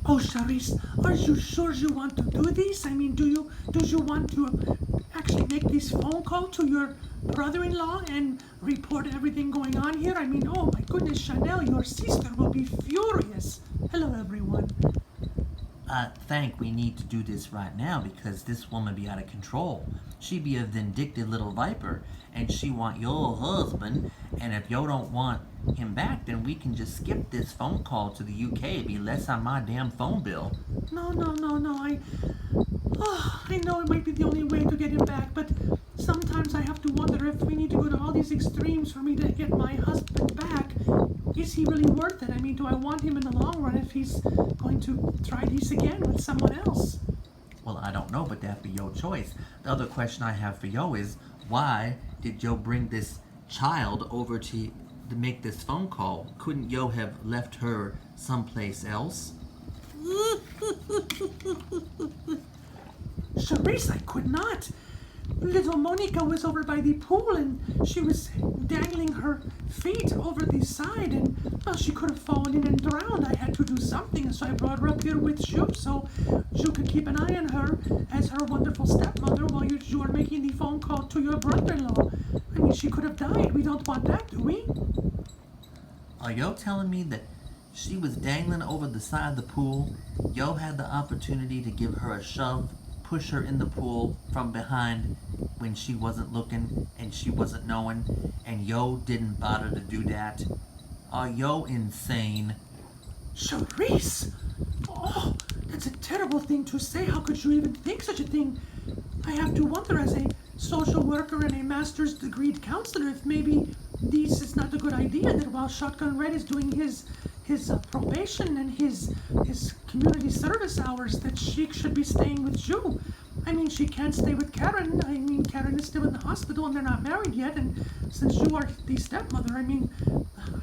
Oh, Charisse, are you sure you want to do this? I mean, do you want to actually make this phone call to your brother-in-law and report everything going on here? I mean, oh my goodness, Chanel, your sister will be furious. Hello, everyone. Think we need to do this right now because this woman be out of control. She be a vindictive little viper, and she want your husband. And if yo don't want him back, then we can just skip this phone call to the UK. Be less on my damn phone bill. No, no, no, no. I know it might be the only way to get him back, but sometimes I have to wonder if we need to go to all these extremes for me to get my husband back. Is he really worth it? I mean, do I want him in the long run if he's going to try this again with someone else? Well, I don't know, but that'd be your choice. The other question I have for yo is, why did yo bring this child over to make this phone call? Couldn't yo have left her someplace else? Charisse, I could not. Little Monica was over by the pool and she was dangling her feet over the side and, well, she could have fallen in and drowned. I had to do something, so I brought her up here with Ju so Ju could keep an eye on her as her wonderful stepmother while you are making the phone call to your brother-in-law. I mean, she could have died. We don't want that, do we? Are yo telling me that she was dangling over the side of the pool? Yo had the opportunity to give her a shove, push her in the pool from behind when she wasn't looking and she wasn't knowing, and yo didn't bother to do that? Are yo insane? Charisse! Oh, that's a terrible thing to say. How could you even think such a thing? I have to wonder, as a social worker and a master's degreed counselor, if maybe this is not a good idea, that while Shotgun Red is doing his probation and his community service hours, that she should be staying with Ju. I mean, she can't stay with Karen. I mean, Karen is still in the hospital and they're not married yet, and since you are the stepmother, I mean,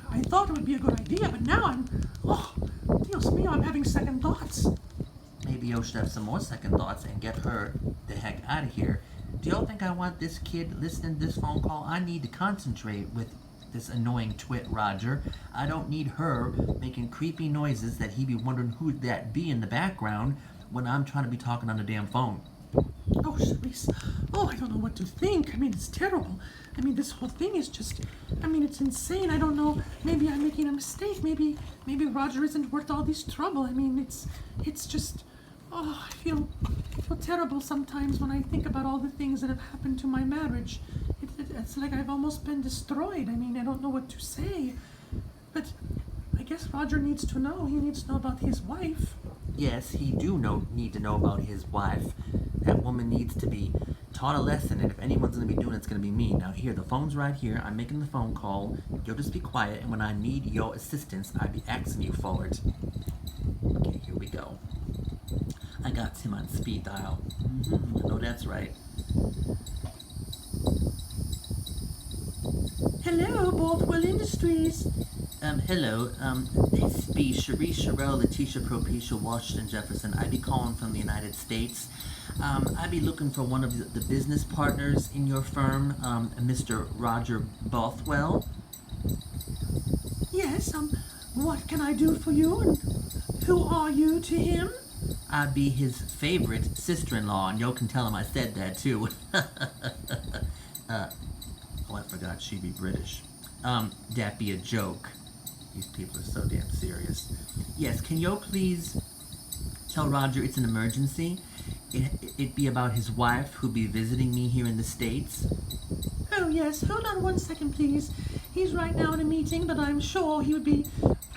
I thought it would be a good idea, but now Dios mío, I'm having second thoughts. Maybe yo should have some more second thoughts and get her the heck out of here. Do y'all think I want this kid listening to this phone call? I need to concentrate with this annoying twit Roger. I don't need her making creepy noises that he be wondering who'd that be in the background when I'm trying to be talking on the damn phone. Oh, Charisse. Oh, I don't know what to think. I mean, it's terrible. I mean, this whole thing is just, I mean, it's insane. I don't know. Maybe I'm making a mistake. Maybe Roger isn't worth all this trouble. I mean, it's just, oh, I feel terrible sometimes when I think about all the things that have happened to my marriage. It's like I've almost been destroyed. I mean, I don't know what to say. But I guess Roger needs to know. He needs to know about his wife. Yes, he need to know about his wife. That woman needs to be taught a lesson, and if anyone's going to be doing it, it's going to be me. Now here, the phone's right here. I'm making the phone call. You'll just be quiet, and when I need your assistance, I'll be asking you for it. Okay, here we go. I got him on speed dial. I know that's right. Hello, Bothwell Industries. Hello. This be Charisse, Sherelle, Letitia, Propecia, Washington-Jefferson. I be calling from the United States. I be looking for one of the business partners in your firm, Mr. Roger Bothwell. Yes, what can I do for you, and who are you to him? I be his favorite sister-in-law, and yo can tell him I said that too. Oh, I forgot she be British. That be a joke. These people are so damn serious. Yes, can yo please tell Roger it's an emergency? It be about his wife who be visiting me here in the States. Oh, yes. Hold on one second, please. He's right now in a meeting, but I'm sure he would be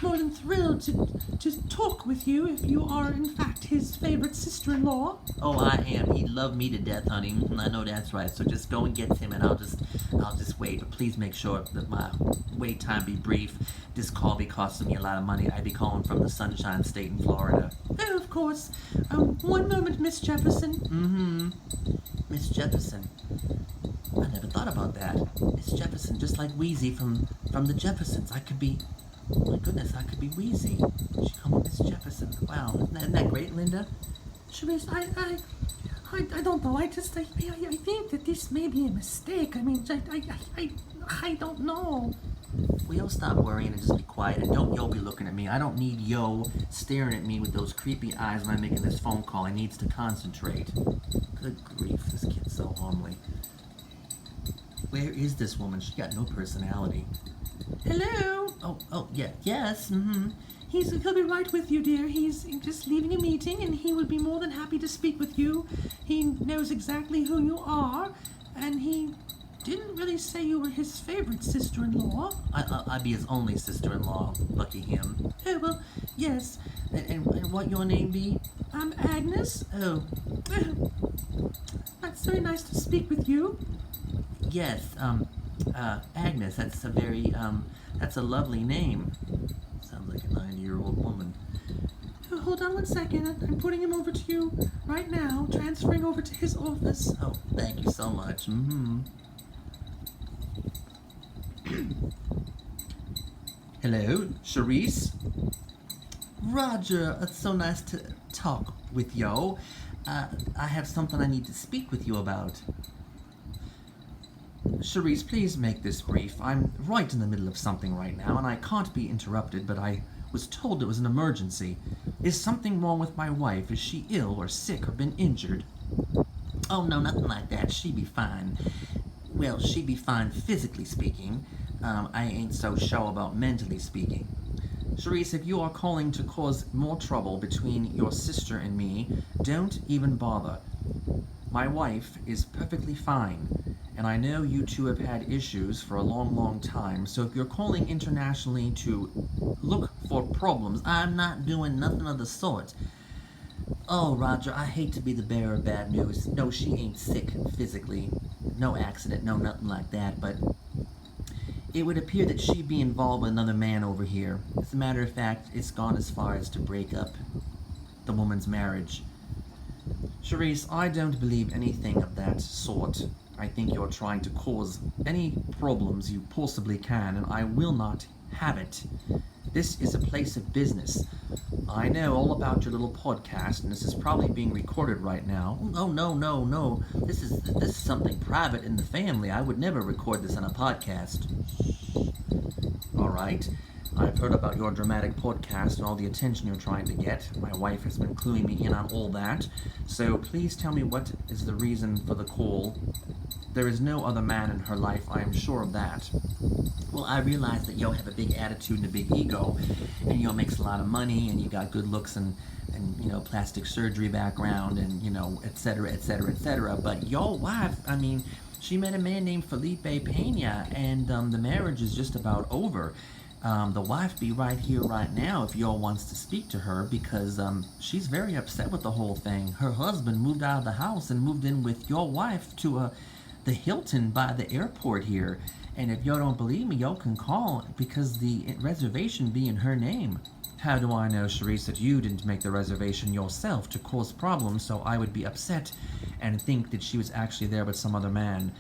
more than thrilled to talk with you if you are, in fact, his favorite sister-in-law. Oh, I am. He'd love me to death, honey. I know that's right. So just go and get him, and I'll just wait. But please make sure that my wait time be brief. This call be costing me a lot of money. I be calling from the Sunshine State in Florida. Oh, of course. One moment, Miss Jefferson. Miss Jefferson. I never thought about that. Miss Jefferson, just like Wheezy from the Jeffersons. I could be... Oh my goodness, I could be Wheezy. She called me Miss Jefferson. Wow, isn't that great, Linda? Charisse, I don't know. I think that this may be a mistake. I mean, I don't know. Will yo stop worrying and just be quiet? And don't yo be looking at me. I don't need yo staring at me with those creepy eyes when I'm making this phone call. I needs to concentrate. Good grief, this kid's so homely. Where is this woman? She got no personality. Hello? Oh, yeah, yes, mm-hmm. He'll be right with you, dear. He's just leaving a meeting, and he would be more than happy to speak with you. He knows exactly who you are, and he didn't really say you were his favorite sister-in-law. I'd be his only sister-in-law. Lucky him. Oh, well, yes. And what your name be? I'm Agnes. Oh, That's very nice to speak with you. yes, Agnes, that's a lovely name. Sounds like a 90-year-old woman. Oh, hold on 1 second. I'm putting him over to you right now, transferring over to his office. Oh, thank you so much. Mm-hmm. Hello, Charisse? Roger, it's so nice to talk with yo. I have something I need to speak with you about. Charisse, please make this brief. I'm right in the middle of something right now, and I can't be interrupted, but I was told it was an emergency. Is something wrong with my wife? Is she ill or sick or been injured? Oh, no, nothing like that. She be fine. Well, she be fine physically speaking. I ain't so sure about mentally speaking. Charisse, if you are calling to cause more trouble between your sister and me, don't even bother. My wife is perfectly fine, and I know you two have had issues for a long, long time, so if you're calling internationally to look for problems, I'm not doing nothing of the sort. Oh, Roger, I hate to be the bearer of bad news. No, she ain't sick physically. No accident, no nothing like that, but it would appear that she be involved with another man over here. As a matter of fact, it's gone as far as to break up the woman's marriage. Charisse, I don't believe anything of that sort. I think you're trying to cause any problems you possibly can, and I will not have it. This is a place of business. I know all about your little podcast, and this is probably being recorded right now. Oh, no. This is something private in the family. I would never record this on a podcast. All right. I've heard about your dramatic podcast and all the attention you're trying to get. My wife has been cluing me in on all that. So please tell me what is the reason for the call. There is no other man in her life, I am sure of that. Well, I realize that yo have a big attitude and a big ego, and yo makes a lot of money, and you got good looks and plastic surgery background, and et cetera, et cetera, et cetera. But your wife, I mean, she met a man named Felipe Pena, and the marriage is just about over. The wife be right here, right now, if y'all wants to speak to her, because she's very upset with the whole thing. Her husband moved out of the house and moved in with your wife to the Hilton by the airport here. And if y'all don't believe me, y'all can call, because the reservation be in her name. How do I know, Charisse, that you didn't make the reservation yourself to cause problems, so I would be upset and think that she was actually there with some other man?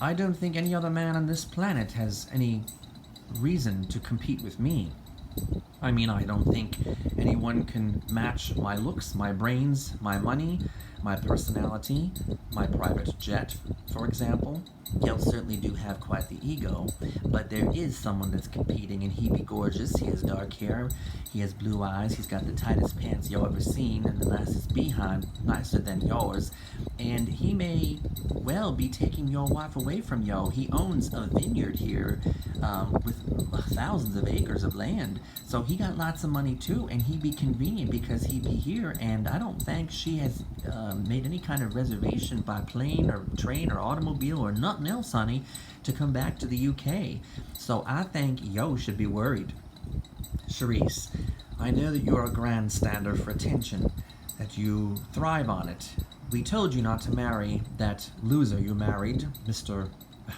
I don't think any other man on this planet has any reason to compete with me. I mean, I don't think anyone can match my looks, my brains, my money, my personality, my private jet, for example. Y'all certainly do have quite the ego, but there is someone that's competing, and he be gorgeous. He has dark hair, he has blue eyes, he's got the tightest pants y'all ever seen, and the nicest behind, nicer than yours, and he may well be taking your wife away from yo. He owns a vineyard here with thousands of acres of land, so he got lots of money too, and he be convenient because he be here, and I don't think she has made any kind of reservation by plane or train or automobile or nothing else, honey, to come back to the UK. So I think yo should be worried. Charisse, I know that you're a grandstander for attention, that you thrive on it. We told you not to marry that loser you married, Mr.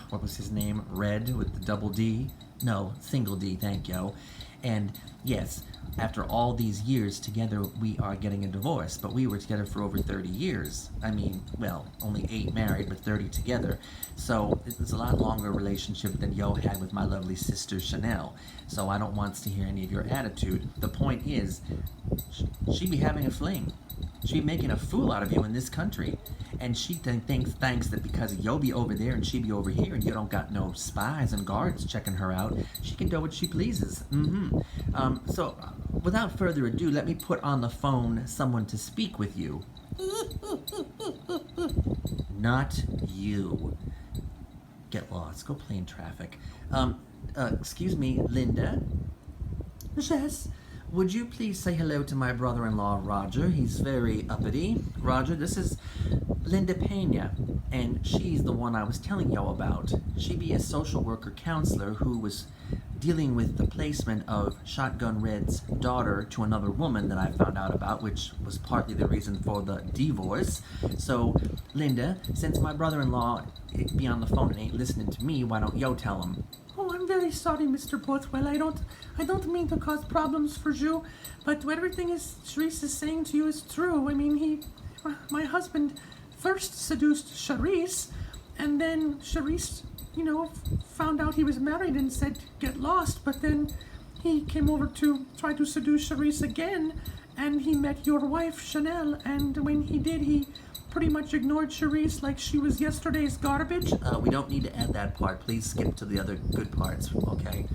What was his name? Red with the double D? No, single D, thank you. And yes, after all these years together, we are getting a divorce, but we were together for over 30 years. I mean, well, only 8 married, but 30 together. So it was a lot longer relationship than yo had with my lovely sister Chanel. So I don't want to hear any of your attitude. The point is, she be having a fling. She be making a fool out of you in this country. And she thinks that because you'll be over there and she be over here and you don't got no spies and guards checking her out, she can do what she pleases. So, without further ado, let me put on the phone someone to speak with you. Not you. Get lost. Go play in traffic. Excuse me, Linda? Yes. Would you please say hello to my brother-in-law, Roger? He's very uppity. Roger, this is Linda Pena, and she's the one I was telling y'all about. She be a social worker counselor who was dealing with the placement of Shotgun Red's daughter to another woman that I found out about, which was partly the reason for the divorce. So, Linda, since my brother-in-law be on the phone and ain't listening to me, why don't yo tell him? Oh, I'm very sorry, Mr. Bothwell. I don't mean to cause problems for you, but everything Charisse is saying to you is true. I mean, my husband first seduced Charisse, and then Charisse, found out he was married and said, get lost, but then he came over to try to seduce Charisse again, and he met your wife, Chanel, and when he did, he pretty much ignored Charisse like she was yesterday's garbage. We don't need to add that part. Please skip to the other good parts, okay?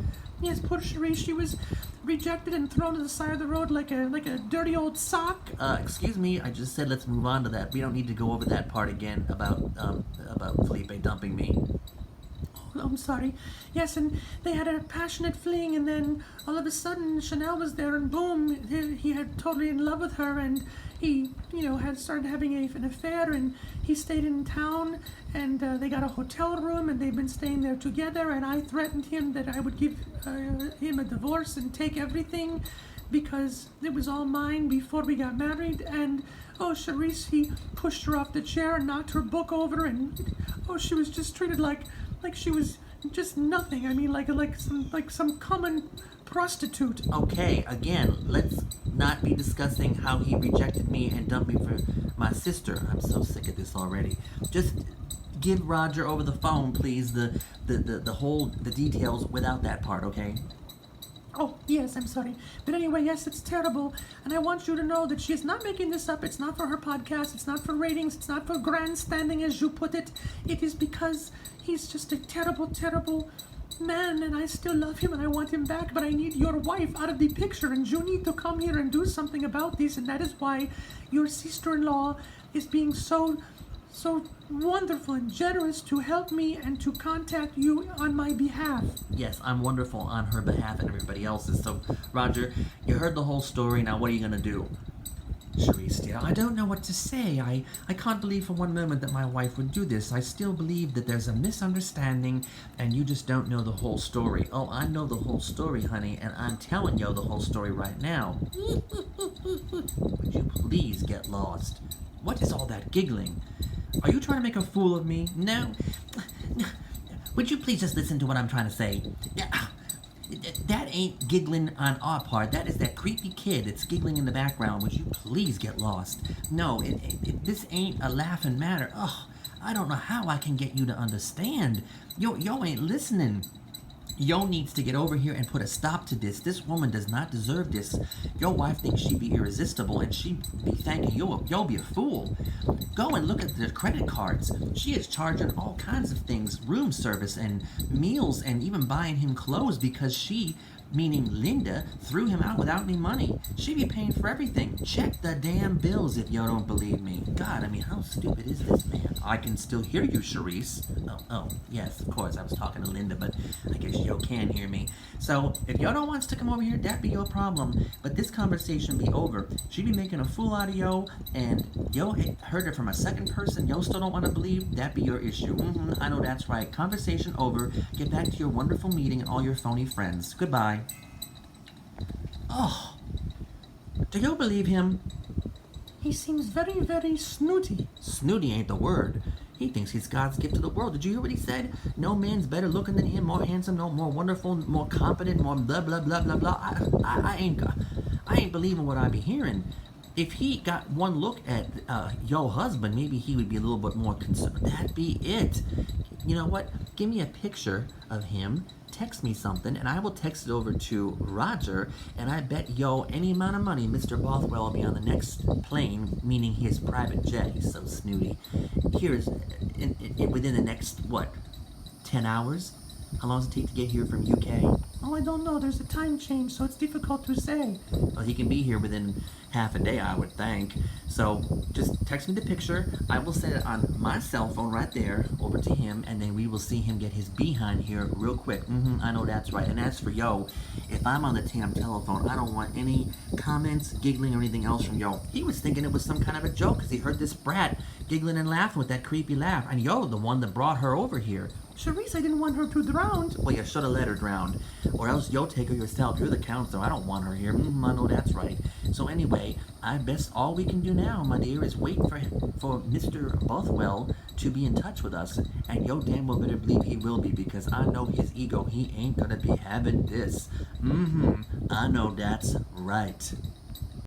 Yes, poor Charisse. She was rejected and thrown to the side of the road like a dirty old sock. Excuse me, I just said let's move on to that. We don't need to go over that part again about Felipe dumping me. Oh, I'm sorry. Yes, and they had a passionate fling, and then all of a sudden Chanel was there, and boom, he had totally in love with her, and he, had started having an affair, and he stayed in town, and they got a hotel room, and they've been staying there together, and I threatened him that I would give him a divorce and take everything, because it was all mine before we got married, and oh, Charisse, he pushed her off the chair and knocked her book over, and oh, she was just treated like she was just nothing. I mean, like some common prostitute. Okay, again, let's not be discussing how he rejected me and dumped me for my sister. I'm so sick of this already. Just give Roger over the phone, please, the details without that part, okay? Oh, yes, I'm sorry. But anyway, yes, it's terrible. And I want you to know that she is not making this up. It's not for her podcast. It's not for ratings. It's not for grandstanding, as you put it. It is because he's just a terrible, terrible man, and I still love him, and I want him back, but I need your wife out of the picture, and you need to come here and do something about this, and that is why your sister-in-law is being so wonderful and generous to help me and to contact you on my behalf. Yes, I'm wonderful on her behalf and everybody else's. So, Roger, you heard the whole story. Now, what are you going to do? Charisse, dear, I don't know what to say. I can't believe for one moment that my wife would do this. I still believe that there's a misunderstanding and you just don't know the whole story. Oh, I know the whole story, honey, and I'm telling you the whole story right now. Would you please get lost? What is all that giggling? Are you trying to make a fool of me? No. Would you please just listen to what I'm trying to say? That ain't giggling on our part. That is that creepy kid that's giggling in the background. Would you please get lost? No, this ain't a laughing matter. Ugh, I don't know how I can get you to understand. Yo ain't listening. Yo needs to get over here and put a stop to this. This woman does not deserve this. Your wife thinks she be irresistible and she be thanking you. Yo be a fool. Go and look at the credit cards. She is charging all kinds of things, room service and meals and even buying him clothes because she, meaning Linda, threw him out without any money. She be paying for everything. Check the damn bills if yo don't believe me. God, I mean, how stupid is this man? I can still hear you, Charisse. Oh, yes, of course, I was talking to Linda, but I guess yo can hear me. So, if yo don't wants to come over here, that be your problem. But this conversation be over. She be making a fool out of yo, and yo heard it from a second person. Yo still don't want to believe. That be your issue. I know that's right. Conversation over. Get back to your wonderful meeting and all your phony friends. Goodbye. Oh, do you believe him? He seems very, very snooty. Snooty ain't the word. He thinks he's God's gift to the world. Did you hear what he said? No man's better looking than him, more handsome, no more wonderful, more competent, more blah blah blah blah blah. I ain't believing what I be hearing. If he got one look at your husband, maybe he would be a little bit more concerned. That'd be it. You know what? Give me a picture of him text me something, and I will text it over to Roger, and I bet yo any amount of money Mr. Bothwell will be on the next plane, meaning his private jet. He's so snooty. Here's within the next what, 10 hours? How long does it take to get here from UK? Oh, I don't know. There's a time change, so it's difficult to say. Well, he can be here within half a day, I would think. So just text me the picture. I will send it on my cell phone right there over to him, and then we will see him get his behind here real quick. I know that's right. And as for yo, if I'm on the damn telephone, I don't want any comments, giggling, or anything else from yo. He was thinking it was some kind of a joke because he heard this brat giggling and laughing with that creepy laugh. And yo, the one that brought her over here. Charisse, I didn't want her to drown. Well, you should have let her drown. Or else you'll take her yourself. You're the counselor. I don't want her here. I know that's right. So anyway, I guess all we can do now, my dear, is wait for Mr. Bothwell to be in touch with us. And yo damn well better believe he will be, because I know his ego. He ain't gonna be having this. I know that's right.